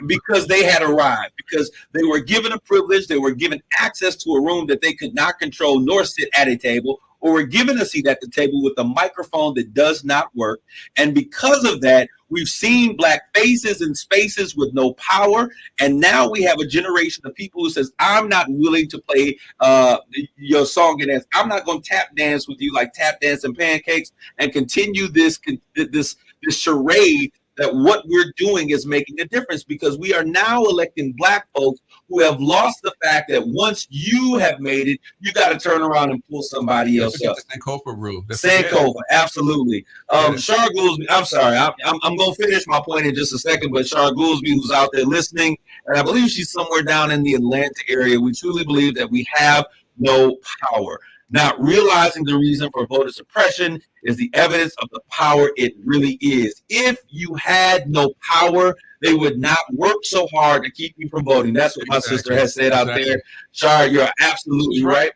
Because they had arrived, because they were given a privilege, they were given access to a room that they could not control nor sit at a table, or were given a seat at the table with a microphone that does not work. And because of that, we've seen Black faces in spaces with no power. And now we have a generation of people who says, I'm not willing to play your song and dance. I'm not going to tap dance with you like tap dance and pancakes and continue this charade that what we're doing is making a difference, because we are now electing Black folks who have lost the fact that once you have made it, you got to turn around and pull somebody else up. The Sankofa rule. Sankofa, absolutely. Shar Goolsby, I'm sorry, I'm going to finish my point in just a second, but Shar Goolsby, who's out there listening, and I believe she's somewhere down in the Atlanta area, we truly believe that we have no power. Not realizing the reason for voter suppression is the evidence of the power it really is. If you had no power, they would not work so hard to keep you from voting. That's what my sister has said out there. Shar, you're absolutely right.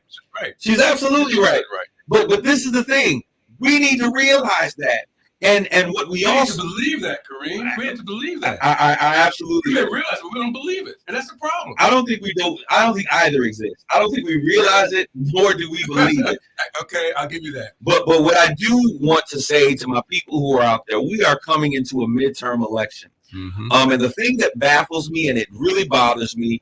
She's absolutely right. But this is the thing. We need to realize that. And what we also believe that, Kareem. We have to believe that. I absolutely we realize it, but we don't believe it, and that's the problem. I don't think either exists. I don't think we realize it, nor do we believe it. Okay, I'll give you that. But what I do want to say to my people who are out there, we are coming into a midterm election. And the thing that baffles me and it really bothers me,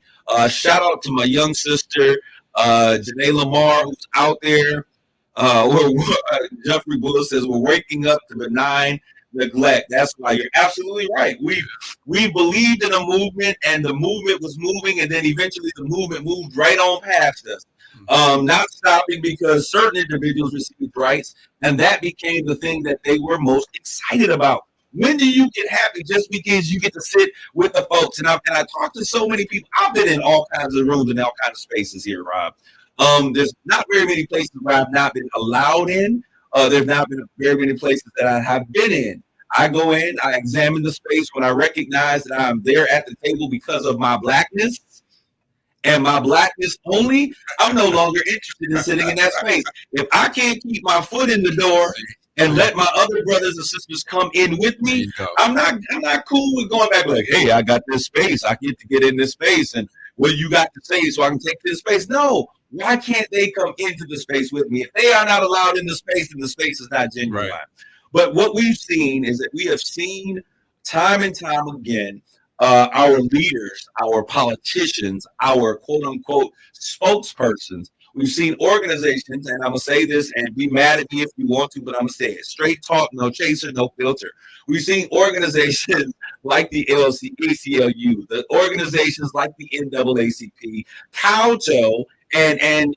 shout out to my young sister, Janae Lamar, who's out there. Jeffrey Bullis says we're waking up to the 9 neglect. That's why you're absolutely right. We believed in a movement, and the movement was moving, and then eventually the movement moved right on past us. Not stopping because certain individuals received rights, and that became the thing that they were most excited about. When do you get happy? Just because you get to sit with the folks. And I talked to so many people. I've been in all kinds of rooms and all kinds of spaces here, Rob. There's not very many places where I've not been allowed in. There's not been very many places that I have been in. I go in, I examine the space when I recognize that I'm there at the table because of my blackness. And my blackness only, I'm no longer interested in sitting in that space. If I can't keep my foot in the door and let my other brothers and sisters come in with me, I'm not cool with going back like, hey, I got this space. I get to get in this space. And what you got to say so I can take this space? No. Why can't they come into the space with me? If they are not allowed in the space, then the space is not genuine. Right. But what we've seen is that we have seen time and time again our leaders, our politicians, our quote-unquote spokespersons. We've seen organizations, and I'm going to say this and be mad at me if you want to, but I'm going to say it. Straight talk, no chaser, no filter. We've seen organizations like the ACLU, the organizations like the NAACP, kowtow and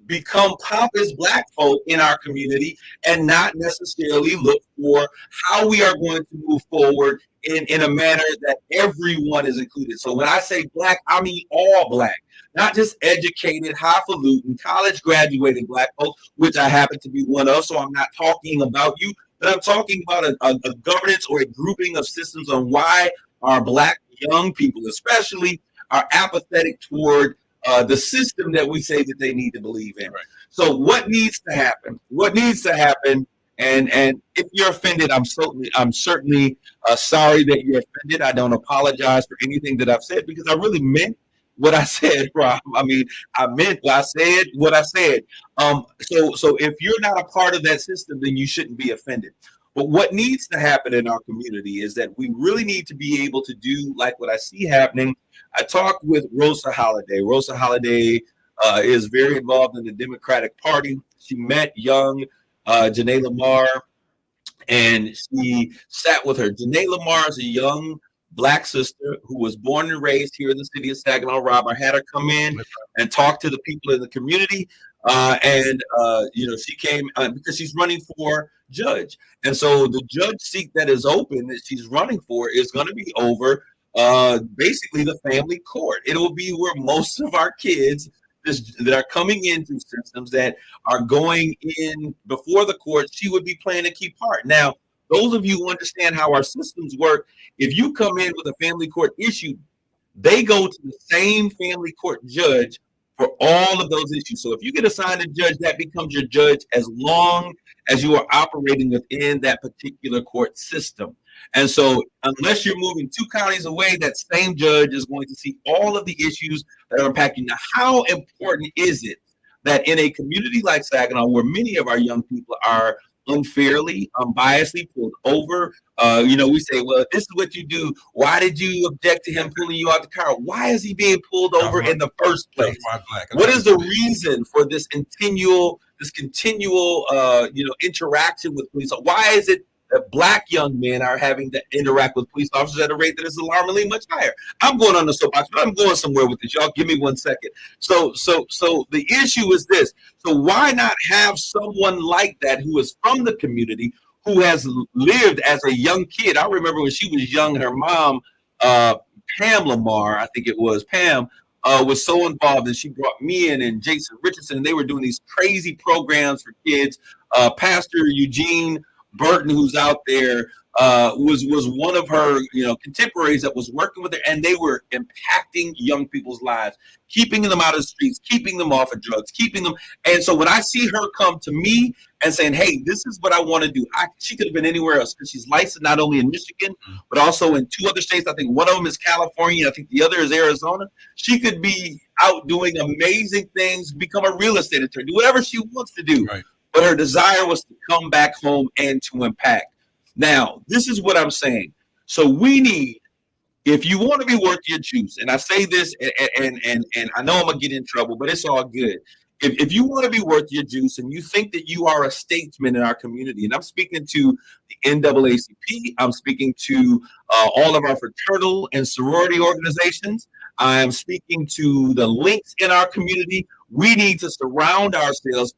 become pompous black folk in our community and not necessarily look for how we are going to move forward in a manner that everyone is included. So when I say black, I mean all black, not just educated, highfalutin, college graduated black folks, which I happen to be one of. So I'm not talking about you, but I'm talking about a governance or a grouping of systems on why our black young people, especially, are apathetic toward the system that we say that they need to believe in. Right. So what needs to happen? What needs to happen? And if you're offended, I'm certainly sorry that you're offended. I don't apologize for anything that I've said because I really meant what I said, Rob. I mean, I meant what I said. So if you're not a part of that system, then you shouldn't be offended. But what needs to happen in our community is that we really need to be able to do like what I see happening. I talked with Rosa Holiday. Rosa Holiday is very involved in the Democratic Party. She met young Janae Lamar, and she sat with her. Janae Lamar is a young black sister who was born and raised here in the city of Saginaw. Rob, I had her come in and talk to the people in the community. She came because she's running for judge. And so the judge seat that is open that she's running for is going to be over basically the family court. It will be where most of our kids that are coming into systems that are going in before the court, she would be playing a key part. Now, those of you who understand how our systems work, if you come in with a family court issue, they go to the same family court judge for all of those issues. So if you get assigned a judge, that becomes your judge as long as you are operating within that particular court system. And so unless you're moving 2 counties away, that same judge is going to see all of the issues that are impacting. Now, how important is it that in a community like Saginaw, where many of our young people are unfairly, unbiasedly pulled over? We say, well, this is what you do. Why did you object to him pulling you out the car? Why is he being pulled over in the first place? What is the reason for this continual interaction with police? Why is it that black young men are having to interact with police officers at a rate that is alarmingly much higher? I'm going on the soapbox, but I'm going somewhere with this. Y'all give me 1 second. So the issue is this. So why not have someone like that who is from the community, who has lived as a young kid? I remember when she was young, her mom, Pam Lamar, I think it was Pam, was so involved, and she brought me in and Jason Richardson, and they were doing these crazy programs for kids. Pastor Eugene Burton, who's out there, was one of her contemporaries that was working with her, and they were impacting young people's lives, keeping them out of the streets, keeping them off of drugs, keeping them. And so when I see her come to me and saying, hey, this is what I want to do, she could have been anywhere else because she's licensed not only in Michigan, but also in 2 other states. I think one of them is California. I think the other is Arizona. She could be out doing amazing things, become a real estate attorney, do whatever she wants to do. Right. But her desire was to come back home and to impact. Now, this is what I'm saying. So we need, if you want to be worth your juice, and I say this, and I know I'm going to get in trouble, but it's all good. if you want to be worth your juice and you think that you are a statesman in our community, and I'm speaking to the NAACP, I'm speaking to all of our fraternal and sorority organizations, I'm speaking to the links in our community. We need to surround ourselves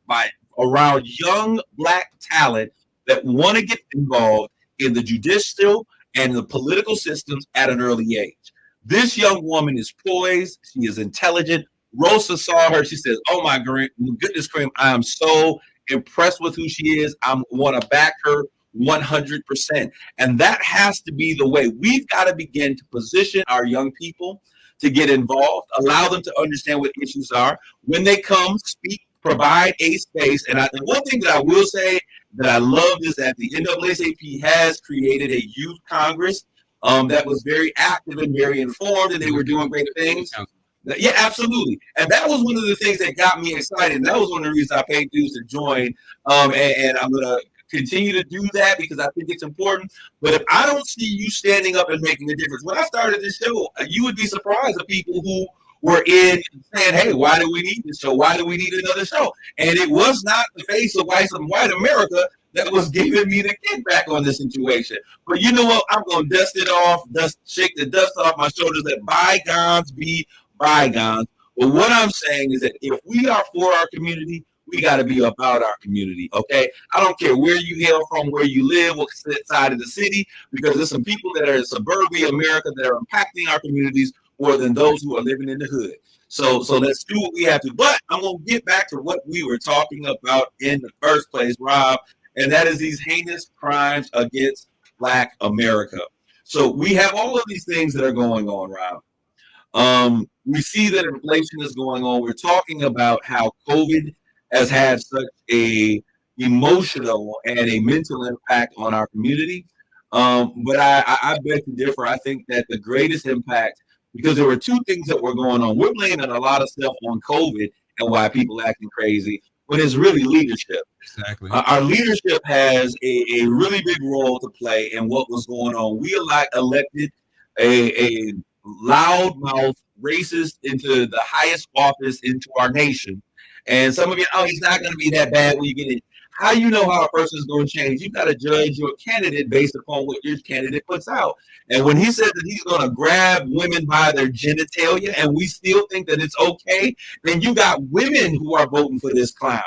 around young Black talent that want to get involved in the judicial and the political systems at an early age. This young woman is poised. She is intelligent. Rosa saw her. She says, "Oh my goodness, Kareem, I am so impressed with who she is. I want to back her 100%." And that has to be the way. We've got to begin to position our young people to get involved, allow them to understand what issues are. When they come, speak, provide a space. And the one thing that I will say that I love is that the NAACP has created a youth Congress that was very active and very informed, and they were doing great things. Yeah, absolutely. And that was one of the things that got me excited. That was one of the reasons I paid dues to join. And I'm going to continue to do that because I think it's important. But if I don't see you standing up and making a difference, when I started this show, you would be surprised at people who were in saying, "Hey, why do we need this show? Why do we need another show?" And it was not the face of white America that was giving me the kickback on this situation. But you know what? I'm going to dust it off, shake the dust off my shoulders, let bygones be bygones. But what I'm saying is that if we are for our community, we got to be about our community, okay? I don't care where you hail from, where you live, what side of the city, because there's some people that are in suburbia America that are impacting our communities more than those who are living in the hood. So let's do what we have to. But I'm going to get back to what we were talking about in the first place, Rob, and that is these heinous crimes against Black America. So we have all of these things that are going on, Rob. We see that inflation is going on. We're talking about how COVID has had such a emotional and a mental impact on our community. But I beg to differ. I think that the greatest impact, because there were two things that were going on. We're blaming a lot of stuff on COVID and why people acting crazy, but it's really leadership. Exactly. Our leadership has a really big role to play in what was going on. We elected a loudmouth racist into the highest office into our nation. And some of you, "Oh, he's not going to be that bad when you get in." How you know how a person is going to change? You got to judge your candidate based upon what your candidate puts out. And when he said that he's going to grab women by their genitalia, and we still think that it's okay, then you got women who are voting for this clown.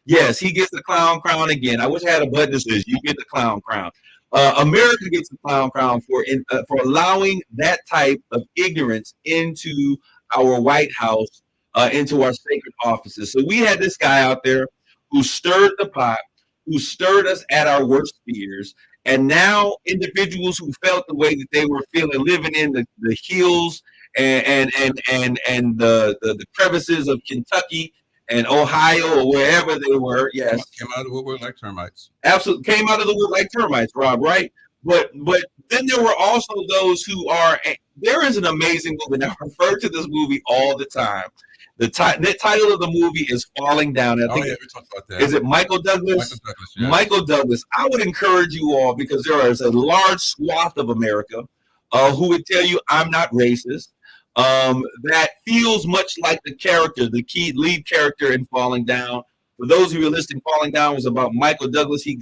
Yes, he gets the clown crown again. I wish I had a button that says you get the clown crown. America gets the clown crown for allowing that type of ignorance into our White House, into our sacred offices. So we had this guy out there who stirred the pot, who stirred us at our worst fears, and now individuals who felt the way that they were feeling, living in the hills and the crevices of Kentucky and Ohio or wherever they were. Yes, came out of the woodwork like termites. Absolutely, came out of the wood like termites, Rob. Right, but then there were also those who are. There is an amazing movie, and I refer to this movie all the time. The title of the movie is Falling Down. I think we talked about that. Is it Michael Douglas? Michael Douglas, yes. Michael Douglas. I would encourage you all, because there is a large swath of America who would tell you I'm not racist. That feels much like the character, the key lead character in Falling Down. For those of you listening, Falling Down was about Michael Douglas. He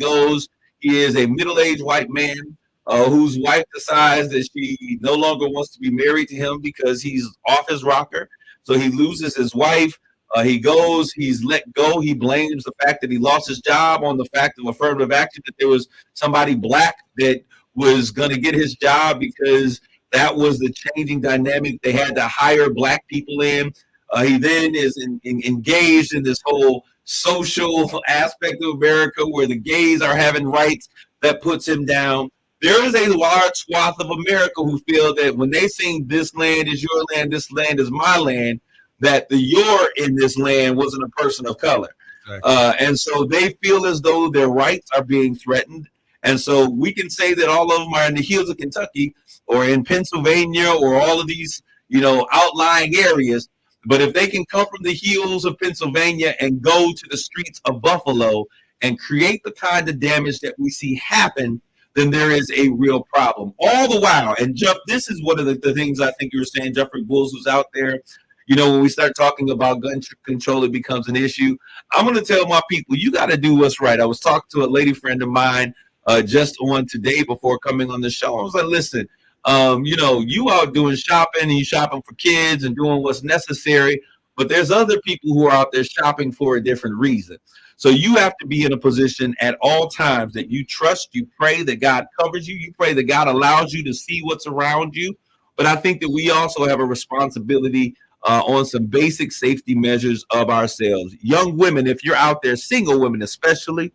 is a middle-aged white man whose wife decides that she no longer wants to be married to him because he's off his rocker. So he loses his wife. He's let go. He blames the fact that he lost his job on the fact of affirmative action, that there was somebody Black that was going to get his job because that was the changing dynamic. They had to hire Black people in. He then is engaged in this whole social aspect of America where the gays are having rights that puts him down. There is a large swath of America who feel that when they sing "this land is your land, this land is my land," that the "your" in this land wasn't a person of color. Exactly. And so they feel as though their rights are being threatened. And so we can say that all of them are in the hills of Kentucky or in Pennsylvania or all of these, outlying areas. But if they can come from the hills of Pennsylvania and go to the streets of Buffalo and create the kind of damage that we see happen, then there is a real problem. All the while, and Jeff, this is one of the things I think you were saying, Jeffrey Bulls was out there when we start talking about gun control, it becomes an issue. I'm going to tell my people, you got to do what's right. I was talking to a lady friend of mine just on today before coming on the show. I was like, listen, you out doing shopping and you shopping for kids and doing what's necessary, but there's other people who are out there shopping for a different reason. So you have to be in a position at all times that you trust, you pray that God covers you, you pray that God allows you to see what's around you. But I think that we also have a responsibility on some basic safety measures of ourselves. Young women, if you're out there, single women especially,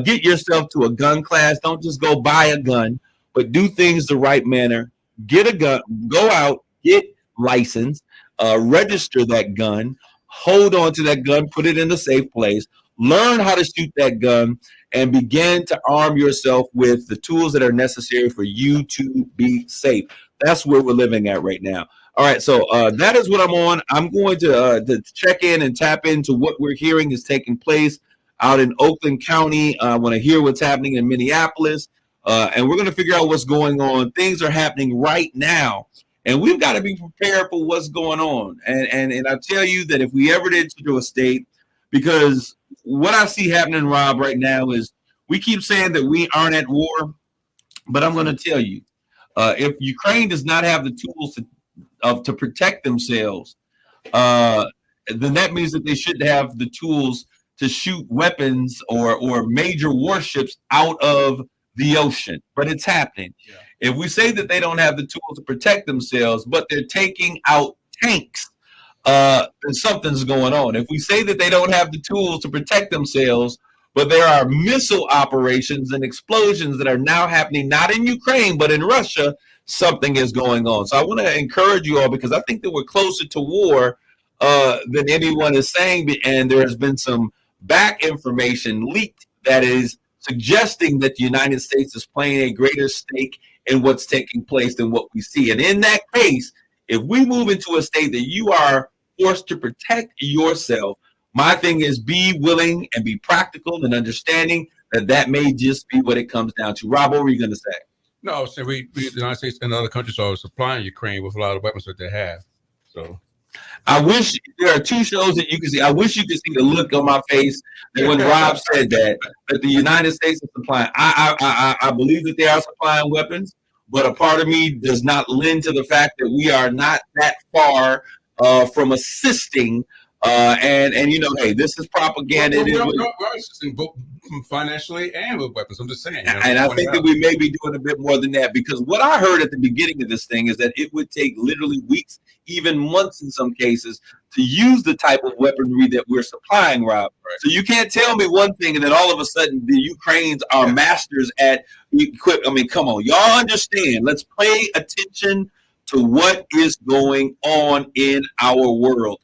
get yourself to a gun class. Don't just go buy a gun, but do things the right manner. Get a gun, go out, get licensed, register that gun, hold on to that gun, put it in a safe place, learn how to shoot that gun, and begin to arm yourself with the tools that are necessary for you to be safe. That's where we're living at right now. All right, so that is what I'm on. I'm going to check in and tap into what we're hearing is taking place out in Oakland County. I want to hear what's happening in Minneapolis, and we're going to figure out what's going on. Things are happening right now, and we've got to be prepared for what's going on. And I tell you that if we ever did to a state, because what I see happening, Rob, right now is we keep saying that we aren't at war, but I'm going to tell you, if Ukraine does not have the tools to protect themselves, then that means that they should have the tools to shoot weapons or major warships out of the ocean. But it's happening. Yeah. If we say that they don't have the tools to protect themselves, but they're taking out tanks, then something's going on. If we say that they don't have the tools to protect themselves, but there are missile operations and explosions that are now happening, not in Ukraine, but in Russia, something is going on. So I want to encourage you all, because I think that we're closer to war than anyone is saying. And there has been some back information leaked that is suggesting that the United States is playing a greater stake in what's taking place than what we see. And in that case, if we move into a state that you are forced to protect yourself, my thing is be willing and be practical and understanding that may just be what it comes down to. Rob, what were you going to say? No, so the United States and other countries are supplying Ukraine with a lot of weapons that they have. So I wish there are two shows that you can see. I wish you could see the look on my face that when Rob said that the United States is supplying. I believe that they are supplying weapons, but a part of me does not lend to the fact that we are not that far from assisting. And hey, this is propaganda. We're assisting both financially and with weapons. I'm just saying. And I think that we may be doing a bit more than that, because what I heard at the beginning of this thing is that it would take literally weeks, even months in some cases, to use the type of weaponry that we're supplying, Rob. Right. So you can't tell me one thing and then all of a sudden the Ukrainians are masters at equip. I mean, come on, y'all understand. Let's pay attention to what is going on in our world.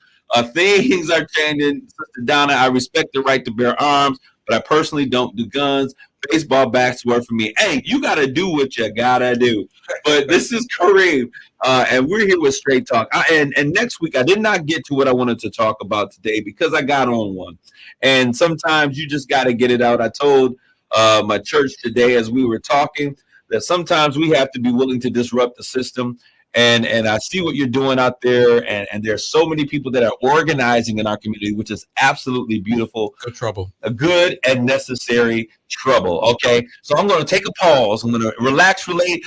Things are changing. Sister Donna, I respect the right to bear arms, but I personally don't do guns. Baseball bats work for me. Hey, you got to do what you got to do. But this is Kareem, and we're here with Straight Talk. And next week, I did not get to what I wanted to talk about today because I got on one. And sometimes you just got to get it out. I told my church today as we were talking that sometimes we have to be willing to disrupt the system. And I see what you're doing out there, and there's so many people that are organizing in our community, which is absolutely beautiful. Good trouble. A good and necessary trouble. Okay, so I'm going to take a pause. I'm going to relax, relate,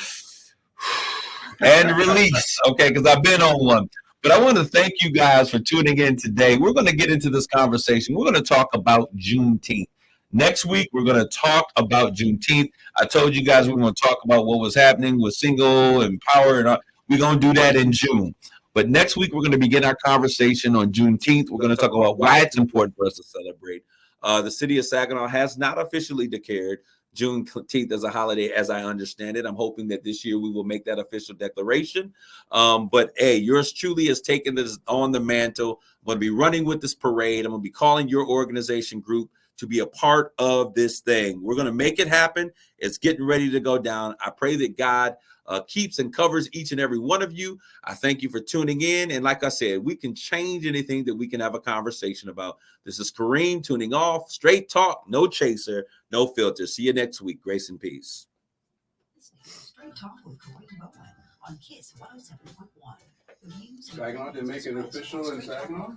and release. Okay, because I've been on one. But I want to thank you guys for tuning in today. We're going to get into this conversation. We're going to talk about Juneteenth. Next week, we're going to talk about Juneteenth. I told you guys we were going to talk about what was happening with single and power and all. We're going to do that in June. But next week, we're going to begin our conversation on Juneteenth. We're going to talk about why it's important for us to celebrate. The city of Saginaw has not officially declared Juneteenth as a holiday, as I understand it. I'm hoping that this year we will make that official declaration. But, hey, yours truly has taken this on the mantle. I'm going to be running with this parade. I'm going to be calling your organization group to be a part of this thing. We're going to make it happen. It's getting ready to go down. I pray that God keeps and covers each and every one of you. I thank you for tuning in. And like I said, we can change anything that we can have a conversation about. This is Kareem tuning off. Straight talk, no chaser, no filter. See you next week. Grace and peace. Straight Talk with Kareem Bowen on KISS 107.1. Saginaw, did they make it official in Saginaw?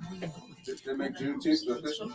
Did they make Juneteenth official?